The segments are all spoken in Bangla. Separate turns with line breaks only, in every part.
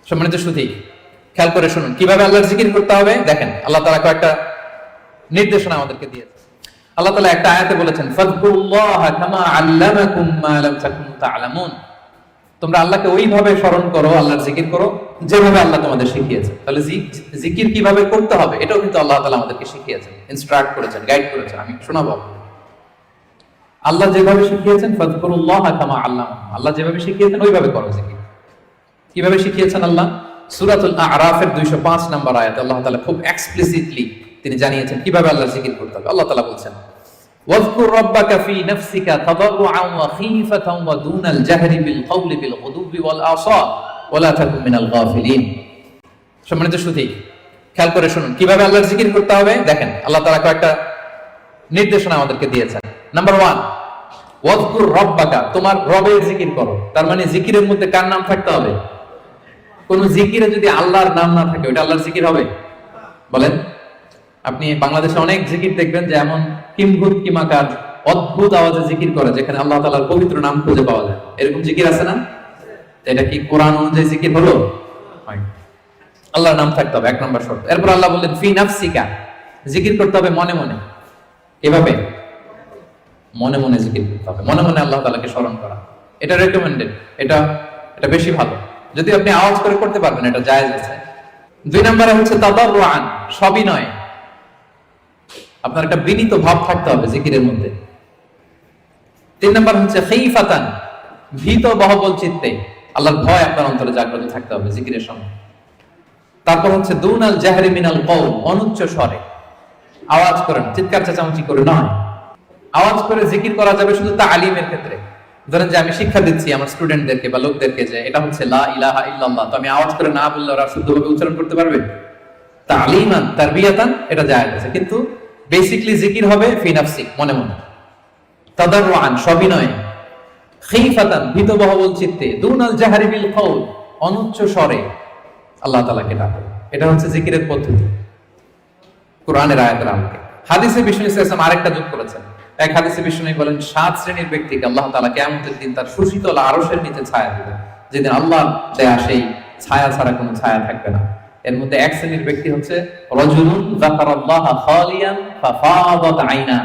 সম্মানিত সুধী, খেয়াল করে শুনুন কিভাবে আল্লাহর জিকির করতে হবে। দেখেন আল্লাহ তাআলা কয়েকটা নির্দেশনা আমাদেরকে দিয়েছেন। আল্লাহ তাআলা একটা আয়াতে বলেছেন, ফাযকুরুল্লাহা কামা আল্লামাকুম মা লাম তাকুনু তা'লামুন। তোমরা আল্লাহকে ওইভাবে স্মরণ করো, আল্লাহর জিকির করো যেভাবে আল্লাহ তোমাদের শিখিয়েছেন। তাহলে জিকির কিভাবে করতে হবে এটাও কিন্তু আল্লাহ তাআলা আমাদেরকে শিখিয়েছেন, ইনস্ট্রাক্ট করেছেন, গাইড করেছেন। আমি শোনাবো। আল্লাহ যেভাবে শিখিয়েছেন, ফাযকুরুল্লাহা কামা আল্লামাকুম, আল্লাহ যেভাবে শিখিয়েছেন ওইভাবে করো জিকির। কিভাবে শিখিয়েছেন আল্লাহ? সূরাতুল আ'রাফের 205 নম্বর আয়াতে আল্লাহ তাআলা খুব এক্সপ্লিসিটলি তিনি জানিয়েছেন কিভাবে আল্লাহর জিকির করতে হবে। আল্লাহ তাআলা বলছেন, ওয়াযকুর রাব্বাকা ফি নাফসিকা তাদাররুআন ওয়া খীফাতান ওয়া দুনাল জাহরি বিল কওলি বিল গুদুবি ওয়াল আসাল ওয়া লা তাকুন মিনাল গাফিলিন। সম্মানিত সুধী, খেয়াল করে শুনুন কিভাবে আল্লাহর জিকির করতে হবে। দেখেন আল্লাহ তাআলা কয়েকটা নির্দেশনা আমাদেরকে দিয়েছেন। নাম্বার 1, ওয়াযকুর রাব্বাকা, তোমার রবের জিকির করো। তার মানে জিকিরের মধ্যে কার নাম থাকতে হবে? কোন জিকিরে যদি আল্লাহর নাম না থাকে ওটা আল্লাহর জিকির হবে? বলেন। আপনি বাংলাদেশে অনেক জিকির দেখবেন যে এমন কিম্ভূত কিমাকার অদ্ভুত আওয়াজে জিকির করে যেখানে আল্লাহ তাআলার পবিত্র নাম খুঁজে পাওয়া যায়। এরকম জিকির আছে না? এটা কি কোরআন অনুযায়ী জিকির হলো? হয়। আল্লাহর নাম থাকতে হবে, 1 নম্বর শর্ত। এরপর আল্লাহ বললেন ফি নাফসিকা, জিকির করতে হবে মনে মনে। কিভাবে? মনে মনে জিকির করতে হবে, মনে মনে আল্লাহ তাআলাকে স্মরণ করা। এটা রেকমেন্ডেড, এটা বেশি ভালো। যদি আপনি আওয়াজ করে করতে পারবেন এটা জায়েজ আছে। 2 নম্বরে হচ্ছে তাদাররুআন, সবিনয়। আপনার একটা বিনীত ভাব থাকতে হবে জিকিরের মধ্যে। 3 নম্বর হচ্ছে খীফাতান, ভীত বহবল চিত্তে, আল্লাহর ভয় আপনার অন্তরে জাগ্রত থাকতে হবে জিকিরের সময়। তারপর হচ্ছে দুনাল জাহরি মিনাল কওল, অনুচ্চ স্বরে আওয়াজ করেন, চিৎকার চেঁচামেচি করে নয়। আওয়াজ করে জিকির করা যাবে শুধু তালিমের ক্ষেত্রে। ধরেন যে আমি শিক্ষা দিচ্ছি আমার স্টুডেন্টদেরকে বা লোকদেরকে যে এটা হচ্ছে লা ইলাহা ইল্লাল্লাহ, তো আমি আওয়াজ করে না বললে ওরা শুদ্ধভাবে উচ্চারণ করতে পারবে? তালিমান তারবিয়াতান এটা জায়েজ আছে, কিন্তু বেসিক্যালি জিকির হবে ফি নাফসিক, মনে মনে। তাদাররুআন, সবিনয়। খীফাতান, ভীত বহবল চিত্তে। দুনাল জাহরি বিল কওল, অনুচ্চ স্বরে আল্লাহ তাআলাকে ডাকো। এটা হচ্ছে জিকিরের পদ্ধতি কোরআনের আয়াতের আলোকে। হাদিসে বিষ্ণু সাল্লাল্লাহু আলাইহি ওয়াসাল্লাম আরেকটা যোগ করেছেন। এক হাদিসে বিষ্ণু বলেন 7 শ্রেণীর ব্যক্তিকে আল্লাহ তাআলা কিয়ামতের দিন তার সুশীতল আরশের নিচে ছায়া দিবেন, যেদিন আল্লাহর দেয়া সেই ছায়া ছাড়া কোনো ছায়া থাকবে না। এর মধ্যে 1 শ্রেণীর ব্যক্তি হচ্ছে রাজুলুন যাকারাল্লাহা খালিয়ান ফাফাদাত আইনা,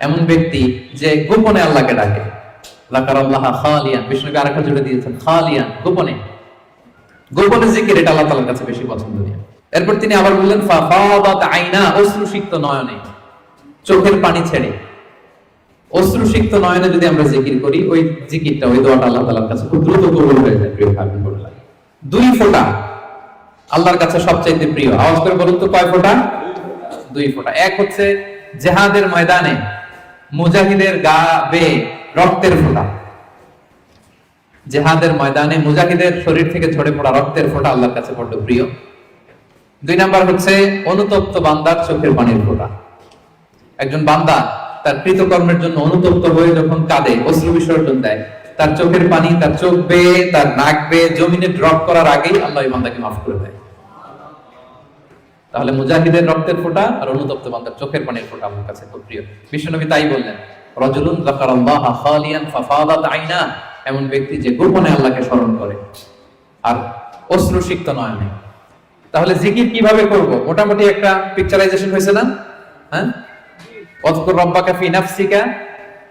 এমন ব্যক্তি যে গোপনে আল্লাহকে ডাকে। যাকারাল্লাহা খালিয়ান, বিষ্ণু আরেকটা জুড়ে দিয়েছেন খালিয়ান, গোপনে। গোপনে জিকির এটা আল্লাহ তাআলার কাছে বেশি পছন্দনীয়। এরপর তিনি আবার বললেন ফাফাদাত আইনা, অশ্রুসিক্ত নয়নে, চোখের পানি ছেড়ে অশ্রুসিক্ত নয়নে যদি আমরা জিকির করি, ওই জিকিরটা, ওই দোয়াটা আল্লাহ তাআলার কাছে খুব দ্রুত কবুল হয়ে যায়। প্রিয় ভাই বোনেরা, 2 ফোঁটা আল্লাহর কাছে সবচাইতে প্রিয়। আওয়াজ করে বলুন তো কয় ফোঁটা? 2 ফোঁটা। এক হচ্ছে জিহাদের ময়দানে মুজাহিদের গা বেয়ে রক্তের ফোঁটা। জিহাদের ময়দানে মুজাহিদের শরীর থেকে ঝরে পড়া রক্তের ফোঁটা আল্লাহর কাছে বড় প্রিয়। 2 নাম্বার হচ্ছে অনুতপ্ত বান্দার চোখের পানির ফোঁটা। একজন বান্দা তার কৃতকর্মের জন্য অনুতপ্ত হয়ে যখন কাঁদে, অশ্রু বিসর্জন দেয়, তার চোখের পানি তার চোখ বেয়ে, তার নাক বেয়ে জমিনে ড্রপ করার আগেই আল্লাহ এই বান্দাকে মাফ করে দেয়। তাহলে মুজাহিদের রক্তের ফোঁটা আর অনুতপ্ত বান্দার চোখের পানির ফোঁটা আমার কাছে খুব প্রিয়। বিশ্বনবী তাই বললেন, রাজুলুন যাকারাল্লাহা খালিয়ান ফাফাদাত আইনা, এমন ব্যক্তি যে গোপনে আল্লাহকে স্মরণ করে আর অশ্রুসিক্ত নয়নে। তাহলে জিকির কিভাবে করব? মোটামুটি একটা পিকচারাইজেশন হয়েছে না? হ্যাঁ, ওয়াযকুর রাব্বাকা ফি নাফসিকা,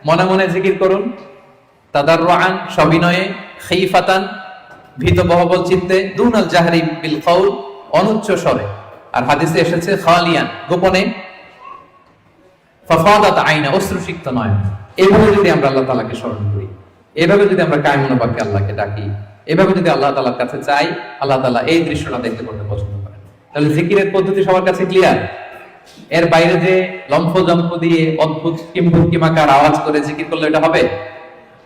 মনে মনে জিকির করুন। তাদাররুআন, সবিনয়ে। খীফাতান, ভীত বহবল চিত্তে। দুনাল জাহরি বিল কওল, অনুচ্চ স্বরে। আর হাদিসে এসেছে খালিয়ান, গোপনে। ফাফাদাত আইনা, অশ্রুসিক্ত নয়ন। এভাবে যদি আমরা আল্লাহ তাআলাকে স্মরণ করি, এভাবে যদি আমরা কায়মনোবাক্যে আল্লাহকে ডাকি, এভাবে যদি আল্লাহ তাআলার কাছে চাই, আল্লাহ তাআলা এই দৃশ্যটা দেখতে করতে পছন্দ করেন। তাহলে জিকিরের পদ্ধতি সবার কাছে ক্লিয়ার? এর বাইরে যে লম্ফজম্ফ দিয়ে অদ্ভুত কিম্ভূত কিমাকার আওয়াজ করে জিকির করলে এটা হবে?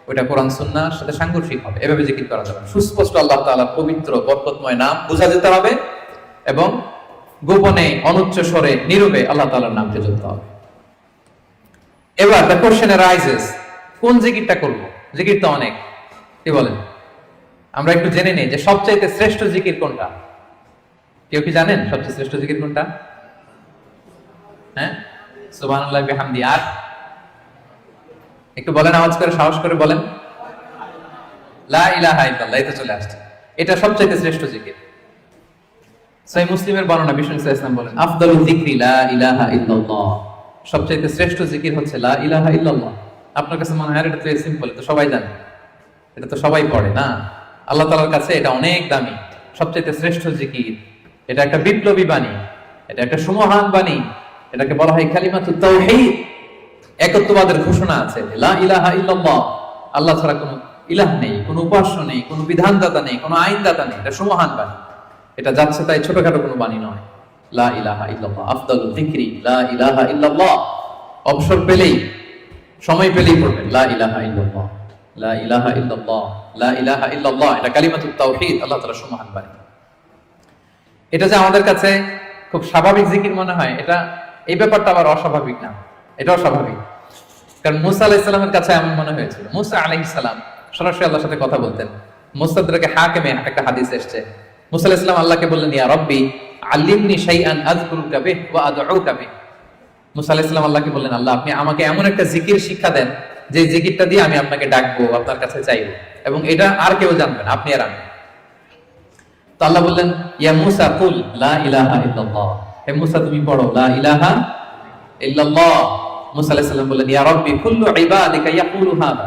ওটা কোরআন সুন্নাহর সাথে সাংঘর্ষিক হবে। এভাবে জিকির করা যাবে। সুস্পষ্ট আল্লাহ তাআলার পবিত্র বরকতময় নাম বোঝা যেতে হবে এবং গোপনে অনুচ্চ স্বরে নীরবে আল্লাহ তাআলার নামকে জপতে হবে। এবার দ্য কোশ্চেন অ্যারাইজেস, কোন জিকিরটা করব? জিকির তো অনেক, কি বলেন? আমরা একটু জেনে নেই যে সবচাইতে শ্রেষ্ঠ জিকির কোনটা। কেউ কি জানেন সবচেয়ে শ্রেষ্ঠ জিকির কোনটা? হ্যাঁ, সুবহানাল্লাহি ওয়া বিহামদি। আর একটু বলেন, আওয়াজ করে, সাহস করে বলেন। লা ইলাহা ইল্লাল্লাহ, এটা চলে আসছে। এটা সবচেয়ে শ্রেষ্ঠ জিকির। সহিহ মুসলিমের বর্ণনা, বিষ্ণু ইসলাম বলেন আফদালুল যিকরি লা ইলাহা ইল্লাল্লাহ, সবচেয়ে শ্রেষ্ঠ জিকির হচ্ছে লা ইলাহা ইল্লাল্লাহ। আপনার কাছে মনে হয় এটা তো সিম্পল, এটা সবাই জানে, এটা তো সবাই পড়ে না। আল্লাহ তাআলার কাছে এটা অনেক দামি, সবচেয়ে শ্রেষ্ঠ জিকির। এটা একটা বিপ্লবী বাণী, এটা একটা সুমহান বাণী, এটাকে বলা হয় কালিমাতুত তাওহীদ, একত্ববাদের ঘোষণা আছে। লা ইলাহা ইল্লাল্লাহ, আল্লাহ ছাড়া কোনো ইলাহ নেই, কোনো উপাস্য নেই, কোনো বিধানদাতা নেই, কোনো আইনদাতা নেই। এটা সুমহান বাণী, এটা যাচ্ছে তাই ছোটখাটো কোনো বাণী নয়। লা ইলাহা ইল্লাল্লাহ আফদালুল যিকরি লা ইলাহা ইল্লাল্লাহ। অবসর পেলেই, সময় পেলেই পড়বেন লা ইলাহা ইল্লাল্লাহ, লা ইলাহা ইল্লাল্লাহ, লা ইলাহা ইল্লাল্লাহ। এটা কালিমাতুত তাওহীদ, আল্লাহ তাআলার সুমহান বাণী। এটা যে আমাদের কাছে খুব স্বাভাবিক জিকির মনে হয়, এটা এই ব্যাপারটা আবার অস্বাভাবিক না, এটা অস্বাভাবিক। কারণ মুসা আলাইহিস সালামের কাছে এমন মনে হয়েছিল। মুসা আলাইহিস সালাম সরাসরি আল্লাহর সাথে কথা বলতেন। মুস্তাদরাকে হাকিমে একটা হাদিস এসেছে, মুসা আলাইহিস সালাম আল্লাহকে বললেন ইয়া রাব্বি আল্লিমনি শাইআন আযকুরুকা বিহি ওয়া আদউকা বিহি। মুসা আলাইহিস সালাম আল্লাহকে বললেন আল্লাহ, আপনি আমাকে এমন একটা জিকির শিক্ষা দেন যে জিকিরটা দিয়ে আমি আপনাকে ডাকবো, আপনার কাছে চাইবো, এবং এটা আর কেউ জানবে না, আপনি আর আমি। তো আল্লাহ বললেন ইয়া মুসা কুল লা ইলাহা ইল্লাল্লাহ, হে মুসা তুমি পড়ো লা ইলাহা ইল্লাল্লাহ। মুসা আলাইহিস সালাম বললেন ইয়া রাব্বি কুল্লু ইবাদিকা ইয়াকুলু হাদা,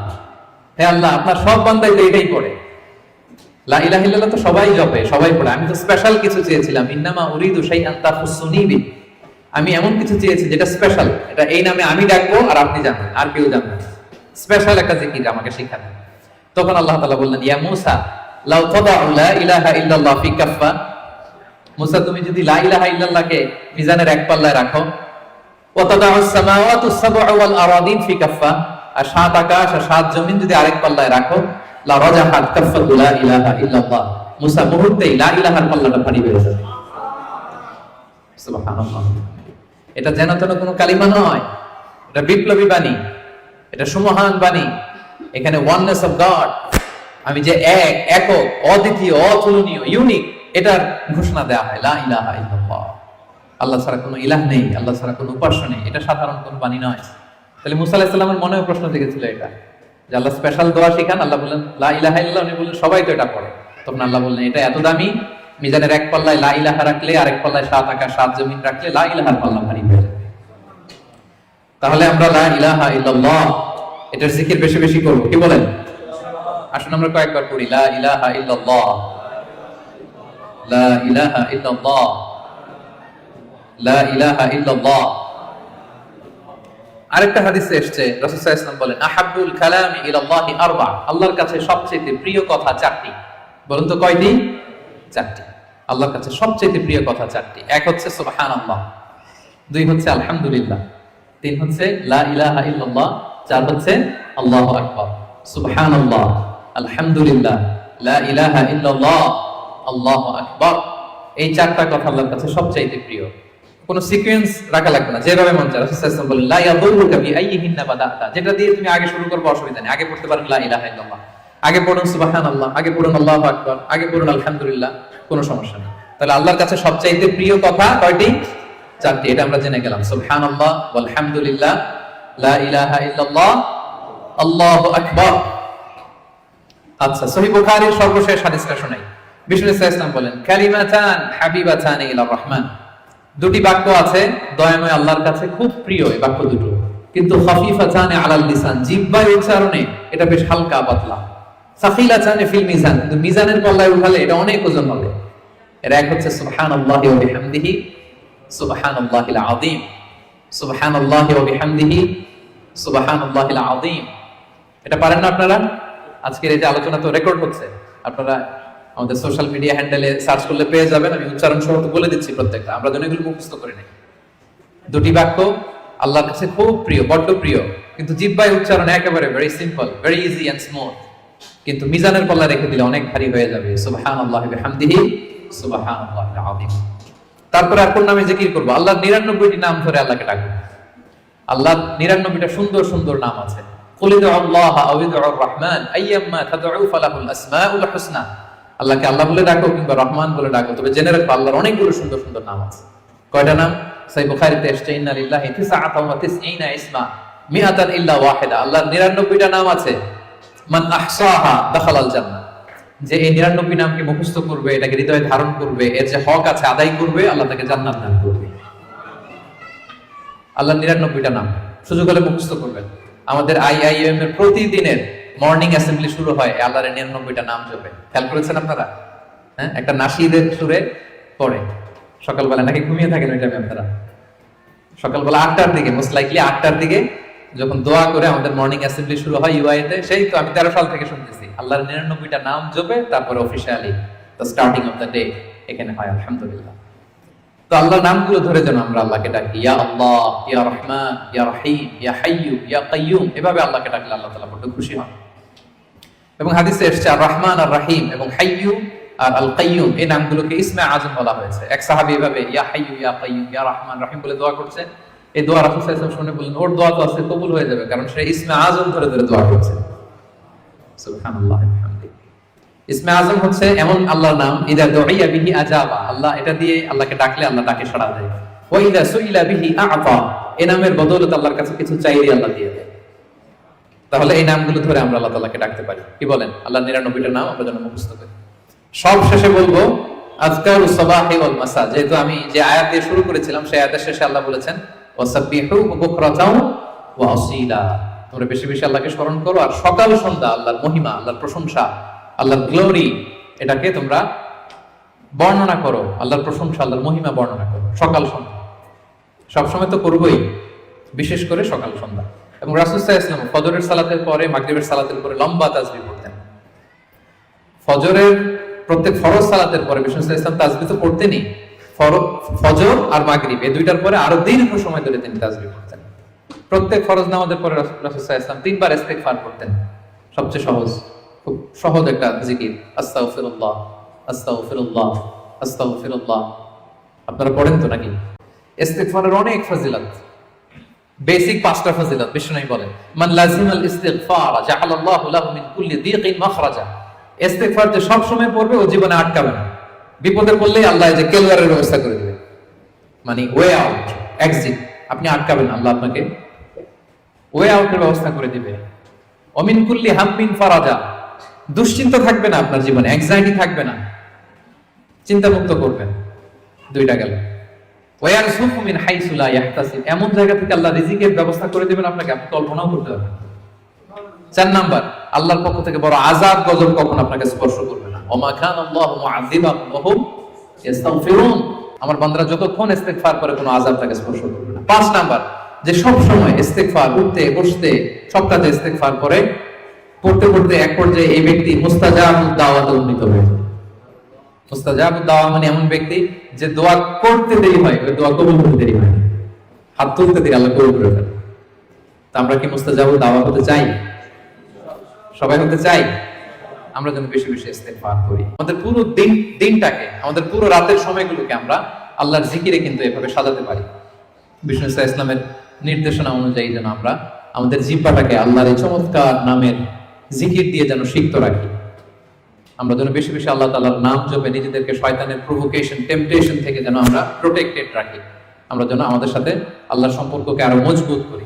হে আল্লাহ আপনার সব বান্দাই তো এটাই পড়ে, লা ইলাহা ইল্লাল্লাহ তো সবাই জপে, সবাই পড়ে, আমি তো স্পেশাল কিছু চেয়েছিলাম। ইন্নামা উরিদু শাইআন তাখুসুনি বি, আমি এমন কিছু চেয়েছি যেটা স্পেশাল, এটা এই নামে আমি ডাকবো আর আপনি জানবেন, আর কেউ জানবে না, স্পেশাল একটা জিকির আমাকে শিক্ষা দেন। তখন আল্লাহ তাআলা বললেন ইয়া মুসা লাউ তাদাউ লা ইলাহা ইল্লাল্লাহ ফি কাফফা, মুসা তুমি যদি লা ইলাহা ইল্লাল্লাহকে মিজানের এক পাল্লায় রাখো, ওয়া তাদাউস সামাওয়াতু সাবউ ওয়াল আরাদিন ফি কাফফা, আর সাত আকাশ আর সাত জমিন যদি আরেক পাল্লায় রাখো, লা রাজাহাত কাফফাতু লা ইলাহা ইল্লাল্লাহ, মুসা মুহূর্তেই লা ইলাহার পাল্লাটা ভারী হয়ে যাবে। সুবহানাল্লাহ। এটা যেন তেন কোনো কালিমা নয়, এটা বিপ্লবী বাণী, এটা সুমহান বাণী। এখানে ওয়াননেস অফ গড, আমি যে এক, একক, অদ্বিতীয়, অতুলনীয়, ইউনিক, এটার ঘোষণা দেয়া হয় লা ইলাহা ইল্লাল্লাহ। আল্লাহ ছাড়া কোনো ইলাহ নেই, আল্লাহ ছাড়া কোনো উপাস্য নেই, এটা সাধারণ কোনো বাণী নয়। তাহলে মুসা আলাইহিস সালামের মনেও প্রশ্ন জেগেছিল এটা, যে আল্লাহ স্পেশাল দোয়া শিখান। আল্লাহ বললেন লা ইলাহা ইল্লাল্লাহ, উনি বললেন সবাই তো এটা পড়ে। তখন আল্লাহ বললেন এটা এত দামি, মিজানের এক পাল্লায় লা ইলাহা রাখলে আরেক পাল্লায় সাত আকাশ সাত জমিন রাখলে লা ইলাহার পাল্লা ভারী হয়ে যাবে। তাহলে আমরা লা ইলাহা ইল্লাল্লাহ এটার জিকির বেশি বেশি করব, কি বলেন? আসুন আমরা কয়েকবার পড়ি লা ইলাহা ইল্লাল্লাহ, লা ইলাহা ইল্লাল্লাহ, লা ইলাহা ইল্লাল্লাহ। আরেকটা হাদিসে এসেছে রাসূল সাল্লাল্লাহু আলাইহি ওয়াসাল্লাম বলেন আহাব্বুল কালামি ইলাল্লাহি আরবা, আল্লাহর কাছে সবচেয়ে প্রিয় কথা চারটি। বলুন তো কয়টি? চারটি। আল্লাহর কাছে সবচেয়ে প্রিয় কথা চারটি। এক হচ্ছে সুবহানাল্লাহ, দুই হচ্ছে আলহামদুলিল্লাহ, তিন হচ্ছে লা ইলাহা ইল্লাল্লাহ, চার হচ্ছে আল্লাহু আকবার। সুবহানাল্লাহ, আলহামদুলিল্লাহ, লা ইলাহা ইল্লাল্লাহ, আল্লাহু আকবার। এই চারটা কথা আল্লাহর কাছে সবচেয়ে প্রিয়। কোন সিকোয়েন্স রাখা লাগবে না, যেভাবে মন চায়। রাসূল সাল্লাল্লাহু আলাইহি ওয়াসাল্লাম বলেন লা ইয়াদুরুকা বিআইয়িহিন্না বাদাতা, যেটা দিয়ে তুমি আগে শুরু করবে অসুবিধা নেই। আগে পড়তে পারেন লা ইলাহা ইল্লাল্লাহ, আগে পড়ুন সুবহানাল্লাহ, আগে পড়ুন আল্লাহু আকবার, আগে পড়ুন আলহামদুলিল্লাহ, কোনো সমস্যা নেই। তাহলে আল্লাহর কাছে সবচাইতে প্রিয় কথা কয়টি? চারটি। এটা আমরা জেনে গেলাম, সুবহানাল্লাহ, আলহামদুলিল্লাহ, লা ইলাহা ইল্লাল্লাহ, আল্লাহু আকবার। আচ্ছা, সহিহ বুখারীর সর্বশেষ হাদিসটা শুনাই। বিষ্ণু ইসলাম বলেন কালিমাতান হাবিবাতান ইলা রহমান, দুটি বাক্য আছে দয়াময় আল্লাহর কাছে খুব প্রিয়, এই বাক্য দুটো, কিন্তু খাফিফাতান আলাল লিসান, জিহ্বায় উচ্চারণে এটা বেশ হালকা পাতলা। সাকিলাতান ফিল মিজান, কিন্তু মিজানের পাল্লায় উঠালে এটা অনেক ওজন হবে। এর এক হচ্ছে সুবহানাল্লাহি ওয়া বিহামদিহি সুবহানাল্লাহিল আযীম, সুবহানাল্লাহি ওয়া বিহামদিহি সুবহানাল্লাহিল আযীম। এটা পারেন না আপনারা? আজকের এই যে আলোচনা তো রেকর্ড হচ্ছে, আপনারা আমাদের সোশ্যাল মিডিয়া হ্যান্ডেলে সার্চ করলে পেয়ে যাবেন। আমি উচ্চারণ সহ বলে দিচ্ছি প্রত্যেকটা, আমরা যেন এগুলো মুখস্থ করে নেই। দুটি বাক্য আল্লাহর কাছে খুব প্রিয়, বড্ড প্রিয়, কিন্তু জিহ্বায় উচ্চারণ একেবারে very simple, very easy and smooth, কিন্তু মিজানের পাল্লা রেখে দিলে অনেক ভারী হয়ে যাবে। সুবহানাল্লাহি ওয়া বিহামদিহি সুবহানাল্লাহিল আযীম। তারপরে আর কোন নামে জিকির করব? আল্লাহর 99টি নাম ধরে আল্লাহকে ডাকবো। আল্লাহর 99টা সুন্দর সুন্দর নাম আছে। কুল ইদউল্লাহ আও ইদউর রহমান আইয়াম্মা তাদউ ফালাহুল আসমাউল হুসনা, আল্লাহকে আল্লাহ বলে ডাকো কিংবা রহমান বলে ডাকো, তবে জেনে রাখো আল্লাহর অনেকগুলো সুন্দর সুন্দর নাম আছে। কয়টা নাম? সহিহ বুখারীতে এসেছে ইন্না লিল্লাহি 99 ইসমা মিআতান ইল্লা ওয়াহিদা, আল্লাহর 99টা নাম আছে। মান আহসাহা দাখালাল জান্নাহ, যে এই 99 নামকে মুখস্থ করবে, এটাকে হৃদয়ে ধারণ করবে, এর যে হক আছে আদায় করবে, আল্লাহ তাকে জান্নাত দান করবে। আল্লাহর 99টা নাম সুযোগ হলে মুখস্থ করবেন। আমাদের IIM এর প্রতিদিনের মর্নিং অ্যাসেম্বলি শুরু হয় আল্লাহর 99টা নাম জপে। খেয়াল করেছেন আপনারা? হ্যাঁ, একটা নাশিদের সুরে পড়ে সকালবেলা, নাকি ঘুমিয়ে থাকেন ওই টাইমে আপনারা? সকালবেলা 8টার দিকে, মোস্ট লাইকলি 8টার দিকে যখন দোয়া করে আমাদের মর্নিং অ্যাসেম্বলি শুরু হয় ইউআইতে, সেই তো আমি 13 সাল থেকে শুনতেছি আল্লাহর 99টা নাম জপে তারপরে officially the starting of the day এখানে হয়। আলহামদুলিল্লাহ। তো আল্লাহর নামগুলো ধরে যেন আমরা আল্লাহকে ডাকি, ইয়া আল্লাহ, ইয়া রহমান, ইয়া রহিম, ইয়া হাইয়্যু, ইয়া কাইয়্যুম। এভাবে আল্লাহকে ডাকলে আল্লাহ তাআলা বড় খুশি হন। এবং হাদিসে এসেছে আর রহমান আর রহিম এবং হাইয়্যু আর আল কাইয়্যুম এই নামগুলোকে ইসমে আযম বলা হয়েছে। এক সাহাবী এভাবে ইয়া হাইয়্যু, ইয়া কাইয়্যুম, ইয়া রহমান, রহিম বলে দোয়া করছে। এই দোয়া রাসূল সাল্লাল্লাহু আলাইহি ওয়াসাল্লাম শুনে বললেন, ওর দোয়া তো আছে, কবুল হয়ে যাবে, কারণ সে ইসমে আযম ধরে ধরে দোয়া করছে। সুবহানাল্লাহ ওয়া বিহামদিহি। ইসমে আযম হচ্ছে এমন আল্লাহর নাম, ইদা দুইয়া বিহি আজাবা, আল্লাহ এটা দিয়ে আল্লাহকে ডাকলে আল্লাহ ডাকে সাড়া দেয়। ওয়া ইদা সুইলা বিহি আ'তা, এই নামের বদৌলতে আল্লাহর কাছে কিছু চাইলে আল্লাহ দিয়ে দেয়। তাহলে এই নামগুলো ধরে আমরা আল্লাহ তাআলাকে ডাকতে পারি। কি বলেন? আল্লাহর 99টা নাম আমরা যেন মুখস্থ করি। সব শেষে বলবো আযকারুস সাবাহি ওয়াল মাসা, যেহেতু আমি যে আয়াত দিয়ে শুরু করেছিলাম সেই আয়াতের শেষে আল্লাহ বলেছেন ওয়াসাব্বিহু বুকরাতাও ওয়া আসীলা, তোমরা বেশি বেশি আল্লাহকে স্মরণ করো আর সকাল সন্ধ্যা আল্লাহর মহিমা, আল্লাহর প্রশংসা, আল্লাহর গ্লোরি এটাকে তোমরা বর্ণনা করো, আল্লাহর প্রশংসা, আল্লাহর মহিমা বর্ণনা করো সকাল সন্ধ্যা। সবসময় তো করবোই, বিশেষ করে সকাল সন্ধ্যা। এবং রাসূল সাল্লাল্লাহু আলাইহি ওয়াসাল্লাম ফজরের সালাতের পরে, মাগরিবের সালাতের পরে লম্বা তাসবিহ পড়তেন। ফজরের প্রত্যেক ফরজ সালাতের পরে বিষ্ণু সাল্লাল্লাহু আলাইহি ওয়াসাল্লাম তাসবিহ তো পড়তেনই, ফজর আর মাগরিব এই দুইটার পরে আরো দীর্ঘ সময় ধরে তিনি তাসবিহ পড়তেন। প্রত্যেক ফরজ নামাজের পরে রাসূল সাল্লাল্লাহু আলাইহি ওয়াসাল্লাম 3 বার ইস্তিগফার করতেন। সবচেয়ে সহজ, খুব সহজ একটা জিকির, আস্তাগফিরুল্লাহ, আস্তাগফিরুল্লাহ, আস্তাগফিরুল্লাহ। আপনারা পড়েন তো নাকি? ইস্তিগফারের অনেক ফজিলত, বেসিক 5টা ফজিলত বিষ্ণু বলেন, মান লাজিমাল ইস্তিগফার জাআলাল্লাহু লাহু মিন কুল্লি দীকিন মাখরাজা। ইস্তিগফার যে সব সময় পড়বে ও জীবনে আটকাবে না, বিপদে পড়লেই আল্লাহ যে কেলওয়ারের ব্যবস্থা করে দিবে, মানে ওয়ে আউট, এক্সিট। আপনি আটকাবেন না, আল্লাহ আপনাকে ওয়ে আউটের ব্যবস্থা করে দিবে। অমিন কুল্লি হাম্মিন ফারাজা, দুশ্চিন্তা থাকবে না আপনার জীবনে, অ্যাংজাইটি থাকবে না, চিন্তা মুক্ত করবেন। দুইটা গেল। ওয়ারযুকু মিন হাইসু লা ইয়াহতাসিব, এমন জায়গা থেকে আল্লাহ রিজিকের ব্যবস্থা করে দিবেন আপনাকে, আপনি কল্পনাও করতে পারবেন। 4 নাম্বার, আল্লাহর পক্ষ থেকে বড় আযাব গজব কখন আপনাকে স্পর্শ করবে না। ওমা কানাল্লাহু মুআযিবাহুম ওয়া হুম ইস্তাগফিরুন, আমার বান্দারা যতক্ষণ ইস্তিগফার করে কোনো আযাব তাকে স্পর্শ করবে না। 5 নাম্বার, যে সব সময় ইস্তিগফার, উঠতে বসতে সব কাজে ইস্তিগফার করে, পড়তে পড়তে এক পর্যায়ে এই ব্যক্তি মুস্তাজাবুদ দাওয়াতে উন্নীত হয়ে যায়। মুস্তাজাবুদ দাওয়া মানে এমন ব্যক্তি যে দোয়া করতে দেরি হয়, ওই দোয়া কবুল হতে দেরি হয়, হাত তুলতে দেরি আল্লাহ কবুল করে ফেলে। তা আমরা কি মুস্তাজাবুদ দাওয়া হতে চাই? সবাই হতে চাই। আমরা যেন বেশি বেশি ইস্তিগফার করি। আমাদের পুরো দিনটাকে, আমাদের পুরো রাতের সময়গুলোকে আমরা আল্লাহর জিকিরে কিন্তু এভাবে সাজাতে পারি। বিষ্ণু ইসলামের নির্দেশনা অনুযায়ী যেন আমরা আমাদের জিহ্বাটাকে আল্লাহর এই চমৎকার নামের জিকির দিয়ে যেন সিক্ত রাখি। আমরা যেন বেশি বেশি আল্লাহ তাআলার নাম জপে নিজেদেরকে শয়তানের প্রভোকেশন, টেম্পটেশন থেকে যেন আমরা প্রোটেক্টেড রাখি। আমরা যেন আমাদের সাথে আল্লাহর সম্পর্ককে আরো মজবুত করি।